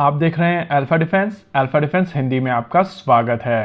आप देख रहे हैं अल्फा डिफेंस हिंदी में आपका स्वागत है।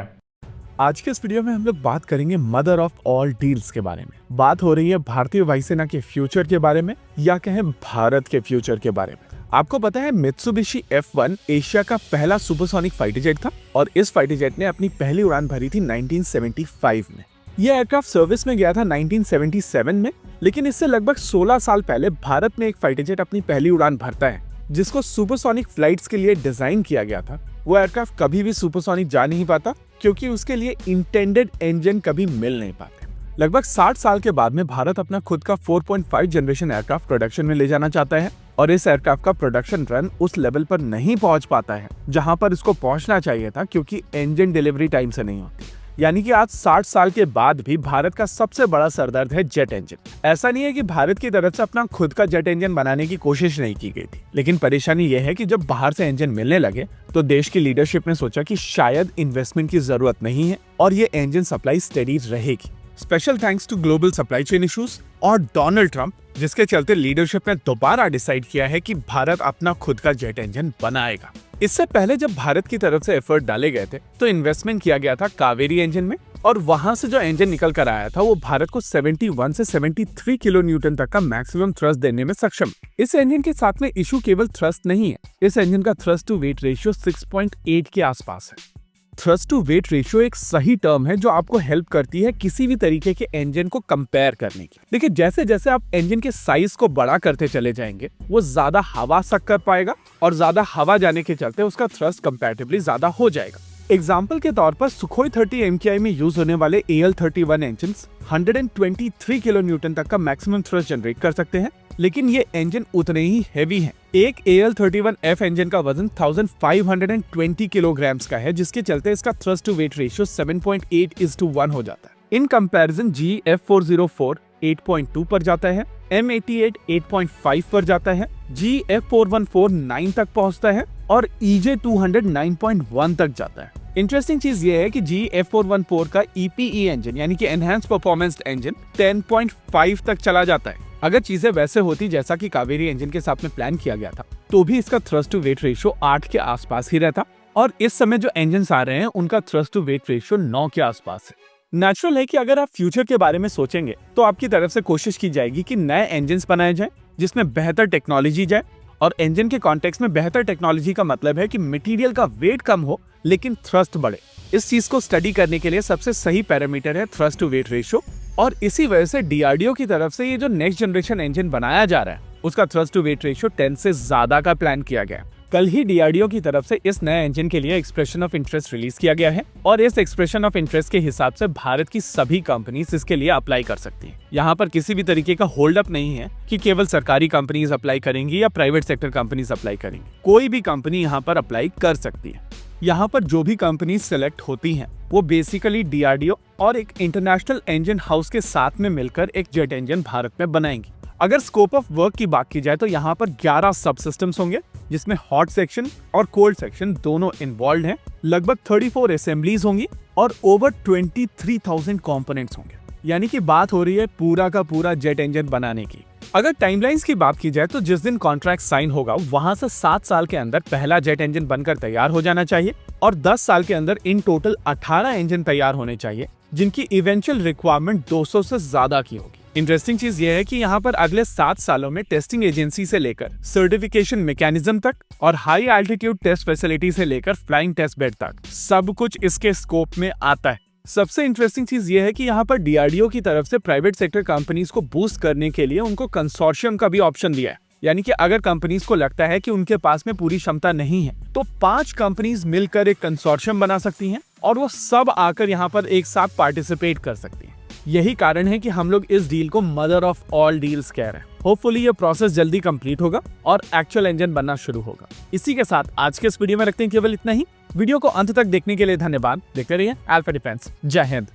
आज के इस वीडियो में हम लोग बात करेंगे मदर ऑफ ऑल डील्स के बारे में। बात हो रही है भारतीय वायुसेना के फ्यूचर के बारे में या कहें भारत के फ्यूचर के बारे में। आपको पता है मित्सुबिशी F1 एशिया का पहला सुपरसोनिक फाइटर जेट था और इस फाइटर जेट ने अपनी पहली उड़ान भरी थी 1975 में। यह एयरक्राफ्ट सर्विस में गया था 1977 में, लेकिन इससे लगभग 16 साल पहले भारत में एक फाइटर जेट अपनी पहली उड़ान भरता है जिसको सुपरसोनिक फ्लाइट्स के लिए डिजाइन किया गया था। वो एयरक्राफ्ट कभी भी सुपरसोनिक जा नहीं पाता क्योंकि उसके लिए इंटेंडेड इंजन कभी मिल नहीं पाते। लगभग 60 साल के बाद में भारत अपना खुद का 4.5 जनरेशन एयरक्राफ्ट प्रोडक्शन में ले जाना चाहता है और इस एयरक्राफ्ट का प्रोडक्शन रन उस लेवल पर नहीं पहुंच पाता है जहां पर इसको पहुंचना चाहिए था क्योंकि इंजन डिलीवरी टाइम से नहीं होती। यानी कि आज 60 साल के बाद भी भारत का सबसे बड़ा सरदर्द है जेट इंजन। ऐसा नहीं है कि भारत की तरफ से अपना खुद का जेट इंजन बनाने की कोशिश नहीं की गई थी, लेकिन परेशानी यह है कि जब बाहर से इंजन मिलने लगे तो देश की लीडरशिप ने सोचा कि शायद इन्वेस्टमेंट की जरूरत नहीं है और ये इंजन सप्लाई स्टेडी रहेगी। Special thanks to global supply chain issues और डोनाल्ड ट्रंप, जिसके चलते लीडरशिप ने दोबारा डिसाइड किया है कि भारत अपना खुद का जेट इंजन बनाएगा। इससे पहले जब भारत की तरफ से एफर्ट डाले गए थे तो इन्वेस्टमेंट किया गया था कावेरी इंजन में और वहां से जो इंजन निकल कर आया था वो भारत को 71 से 73 किलो न्यूटन तक का मैक्सिमम थ्रस्ट देने में सक्षम। इस इंजन के साथ में इशू केवल थ्रस्ट नहीं है, इस इंजन का थ्रस्ट टू वेट रेशियो 6.8 के आसपास है। थ्रस्ट टू वेट रेशियो एक सही टर्म है जो आपको हेल्प करती है किसी भी तरीके के इंजन को कंपेयर करने की। देखिए जैसे जैसे आप इंजन के साइज को बड़ा करते चले जाएंगे वो ज्यादा हवा सक कर पाएगा और ज्यादा हवा जाने के चलते उसका थ्रस्ट कंपैरेटिवली ज्यादा हो जाएगा। एग्जाम्पल के तौर पर सुखोई 30 MKI में यूज होने वाले AL-31 इंजन 123 किलो न्यूटन तक का मैक्सिमम थ्रस्ट जनरेट कर सकते हैं, लेकिन ये इंजन उतने ही हैवी हैं। एक AL-31F इंजन का वजन 1520 किलोग्राम्स का है, जिसके चलते इसका थ्रस्ट टू वेट रेशियो 7.8:1 हो जाता है। इन कंपैरिजन GF404 8.2 पर जाता है, M88 8.5 पर जाता है, GF414 9 तक पहुंचता है और EJ200 9.1 तक जाता है। इंटरेस्टिंग चीज ये है कि GF414 का EPE इंजन यानी कि एनहांस परफॉर्मेंस इंजन 10.5 तक चला जाता है। अगर चीजें वैसे होती जैसा कि कावेरी इंजन के साथ में प्लान किया गया था तो भी इसका थ्रस्ट टू वेट रेशियो 8 के आसपास ही रहता और इस समय जो इंजन आ रहे हैं उनका थ्रस्ट टू वेट रेशियो 9 के आसपास है। नेचुरल है कि अगर आप फ्यूचर के बारे में सोचेंगे तो आपकी तरफ से कोशिश की जाएगी कि नए इंजन बनाए जाएं जिसमें बेहतर टेक्नोलॉजी जाए, और इंजन के कॉन्टेक्स्ट में बेहतर टेक्नोलॉजी का मतलब है कि मटेरियल का वेट कम हो लेकिन थ्रस्ट बढ़े। इस चीज को स्टडी करने के लिए सबसे सही पैरामीटर है थ्रस्ट टू वेट रेशियो और इसी वजह से DRDO की तरफ से ये जो नेक्स्ट जनरेशन इंजन बनाया जा रहा है उसका थ्रस्ट टू वेट रेशियो 10 से ज्यादा का प्लान किया गया। कल ही DRDO की तरफ से इस नए इंजन के लिए एक्सप्रेशन ऑफ इंटरेस्ट रिलीज किया गया है और इस एक्सप्रेशन ऑफ इंटरेस्ट के हिसाब से भारत की सभी कंपनीज इसके लिए अप्लाई कर सकती हैं। यहाँ पर किसी भी तरीके का होल्ड अप नहीं है कि केवल सरकारी कंपनीज अप्लाई करेंगी या प्राइवेट सेक्टर कंपनीज अप्लाई करेंगी। कोई भी कंपनी यहाँ पर अप्लाई कर सकती है। यहाँ पर जो भी कंपनीज सिलेक्ट होती हैं वो बेसिकली DRDO और एक इंटरनेशनल इंजन हाउस के साथ में मिलकर एक जेट इंजन भारत में बनाएंगी। अगर स्कोप ऑफ वर्क की बात की जाए तो यहाँ पर 11 सब सिस्टम्स होंगे जिसमें हॉट सेक्शन और कोल्ड सेक्शन दोनों इन्वॉल्व हैं। लगभग 34 असेंबलीज होंगी और ओवर 23,000 कंपोनेंट्स होंगे। यानी कि बात हो रही है पूरा का पूरा जेट इंजन बनाने की। अगर टाइमलाइंस की बात की जाए तो जिस दिन कॉन्ट्रैक्ट साइन होगा वहां से 7 साल के अंदर पहला जेट इंजन बनकर तैयार हो जाना चाहिए और 10 साल के अंदर इन टोटल 18 इंजन तैयार होने चाहिए जिनकी इवेंचुअल रिक्वायरमेंट 200 से ज्यादा की होगी। इंटरेस्टिंग चीज यह है कि यहाँ पर अगले 7 सालों में टेस्टिंग एजेंसी से लेकर सर्टिफिकेशन मैकेनिज्म तक और हाई एल्टीट्यूड टेस्ट फैसिलिटी से लेकर फ्लाइंग टेस्ट बेड तक सब कुछ इसके स्कोप में आता है। सबसे इंटरेस्टिंग चीज ये है कि यहाँ पर DRDO की तरफ से प्राइवेट सेक्टर कंपनीज को बूस्ट करने के लिए उनको कंसोर्शियम का भी ऑप्शन दिया है। यानी कि अगर कंपनीज को लगता है कि उनके पास में पूरी क्षमता नहीं है तो 5 कंपनीज मिलकर एक कंसोर्शियम बना सकती हैं और वो सब आकर यहाँ पर एक साथ पार्टिसिपेट कर सकती हैं। यही कारण है कि हम लोग इस डील को मदर ऑफ ऑल डील्स कह रहे हैं। होपफुली ये प्रोसेस जल्दी कंप्लीट होगा और एक्चुअल इंजन बनना शुरू होगा। इसी के साथ आज के इस वीडियो में रखते हैं केवल इतना ही। वीडियो को अंत तक देखने के लिए धन्यवाद। देखते रहिए अल्फा डिफेंस। जय हिंद।